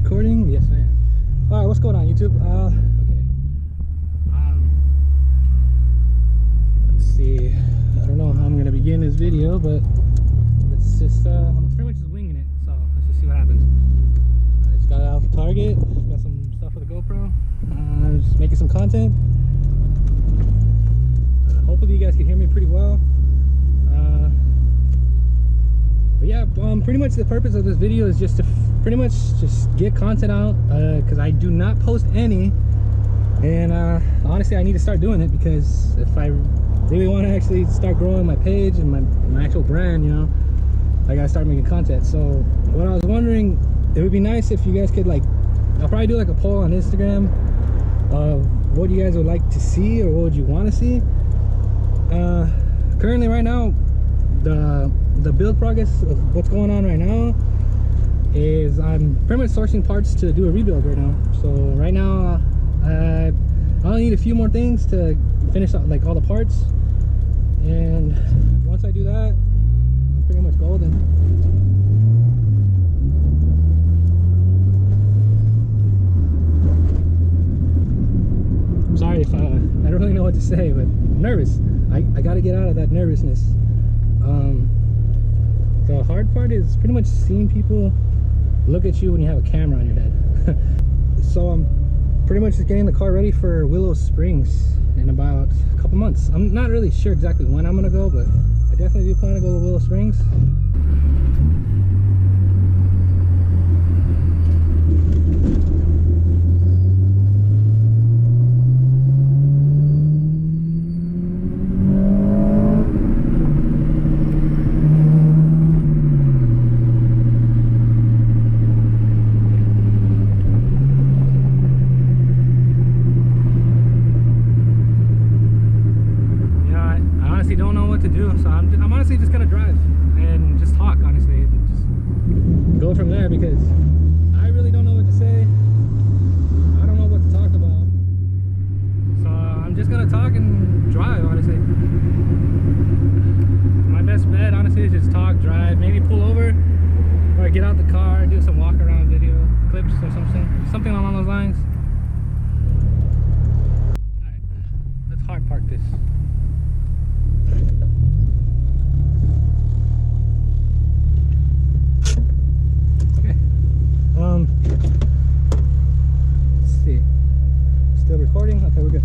Recording? Yes, I am. All right, what's going on, YouTube? Okay. Let's see. I don't know how I'm gonna begin this video, but let's just. I'm pretty much just winging it. So let's just see what happens. I just got out for Target. Got some stuff for the GoPro. Just making some content. Hopefully, you guys can hear me pretty well. But yeah, pretty much the purpose of this video is just to pretty much just get content out, because I do not post any, and honestly I need to start doing it, because if I really want to actually start growing my page and my actual brand, you know, I gotta start making content. So what I was wondering, it would be nice if you guys could, like, I'll probably do like a poll on Instagram of what you guys would like to see or what would you want to see. Currently right now, the build progress of what's going on right now is I'm pretty much sourcing parts to do a rebuild right now. So right now I only need a few more things to finish up, like, all the parts, and once I do that, I'm pretty much golden. I'm sorry if I don't really know what to say, but I'm nervous. I gotta get out of that nervousness. The hard part is pretty much seeing people look at you when you have a camera on your head. So I'm pretty much just getting the car ready for Willow Springs in about a couple months. I'm not really sure exactly when I'm gonna go, but I definitely do plan to go to Willow Springs. Don't know what to do, so I'm honestly just gonna drive and just talk, honestly, and just go from there, because I really don't know what to say. I don't know what to talk about, so I'm just gonna talk and drive, honestly. My best bet, honestly, is just talk, drive, maybe pull over or get out the car, do some walk around video clips or something along those lines. All right, let's hard park this. Let's see. Still recording? Okay, we're good.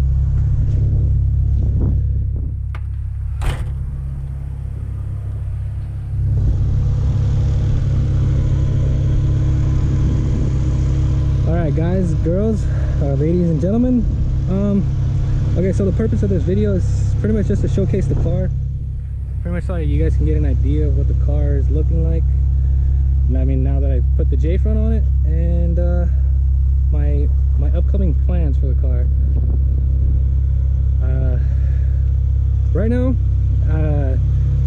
Alright guys, girls, ladies and gentlemen. Okay, so the purpose of this video is pretty much just to showcase the car, pretty much so you guys can get an idea of what the car is looking like. And I mean, now that I've put the J front on it, and my upcoming plans for the car. Right now,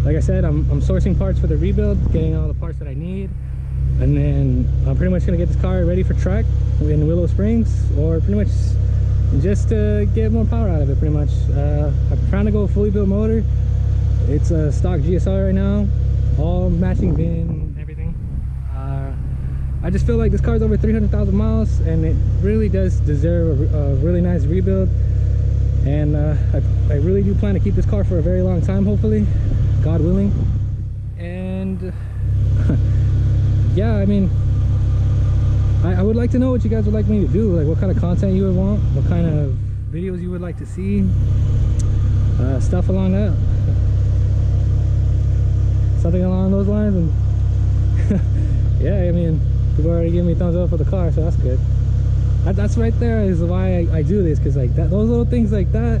like I said, I'm sourcing parts for the rebuild, getting all the parts that I need, and then I'm pretty much gonna get this car ready for track in Willow Springs, or pretty much just to get more power out of it. Pretty much, I'm trying to go fully built motor. It's a stock GSR right now, all matching VIN, everything. I just feel like this car's over 300,000 miles, and it really does deserve a really nice rebuild. And I really do plan to keep this car for a very long time, hopefully, God willing. And yeah, I mean, I would like to know what you guys would like me to do, like what kind of content you would want, what kind of videos you would like to see, stuff along that, something along those lines. And yeah, I mean, people already giving me thumbs up for the car, so that's good. That's right there is why I do this, because like that, those little things like that,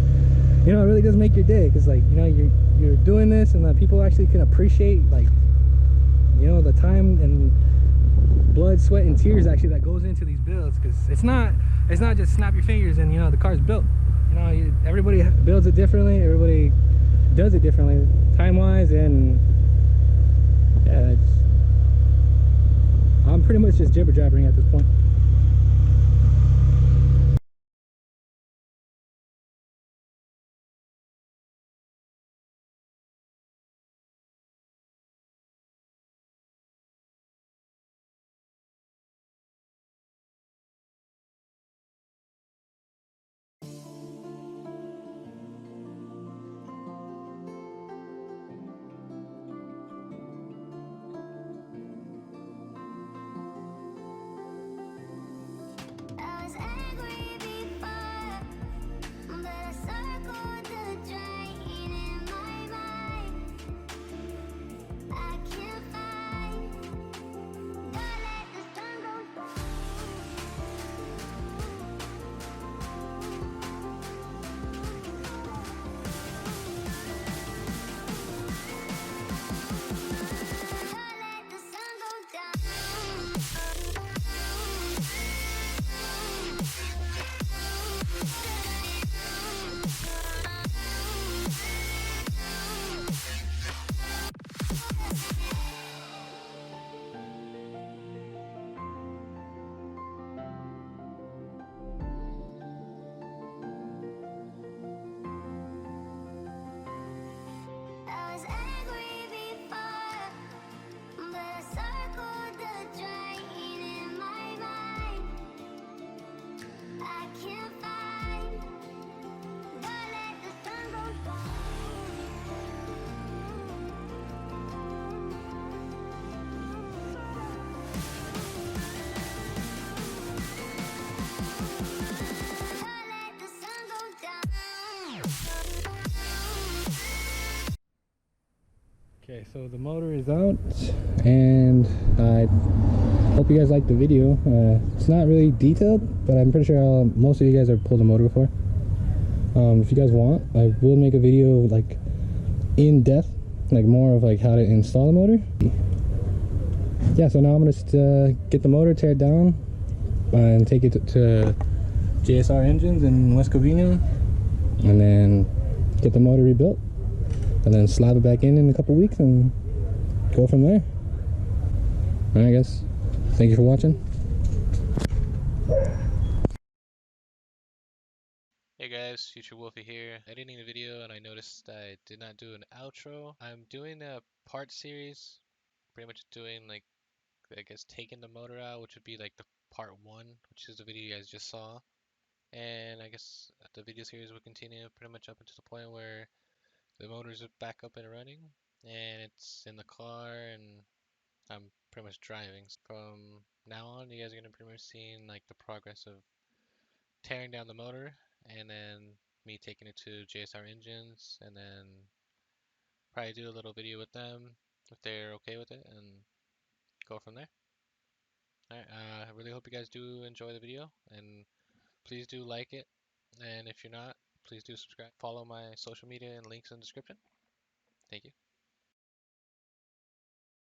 you know, it really does make your day, because like, you know, you're doing this, and that people actually can appreciate, like, you know, the time and blood, sweat, and tears actually that goes into these builds. Because it's not just snap your fingers and, you know, the car's built. You know, everybody builds it differently, everybody does it differently, time-wise, and yeah, I'm pretty much just jibber-jabbering at this point. Okay, so the motor is out, and I hope you guys liked the video. It's not really detailed, but I'm pretty sure most of you guys have pulled a motor before. If you guys want, I will make a video like in depth, like more of like how to install the motor. Yeah, so now I'm gonna just get the motor, tear it down, and take it to JSR Engines in West Covina, and then get the motor rebuilt, and then slab it back in a couple weeks and go from there. Alright guys, thank you for watching. Hey guys, Future Wolfie here, editing the video, and I noticed I did not do an outro. I'm doing a part series, pretty much doing like, I guess, taking the motor out, which would be like the part 1, which is the video you guys just saw. And I guess the video series will continue pretty much up until the point where the motor's back up and running, and it's in the car, and I'm pretty much driving. From now on, you guys are going to pretty much seeing like the progress of tearing down the motor, and then me taking it to JSR Engines, and then probably do a little video with them if they're okay with it, and go from there. Alright, I really hope you guys do enjoy the video, and please do like it, and if you're not, please do subscribe. Follow my social media and links in the description. Thank you.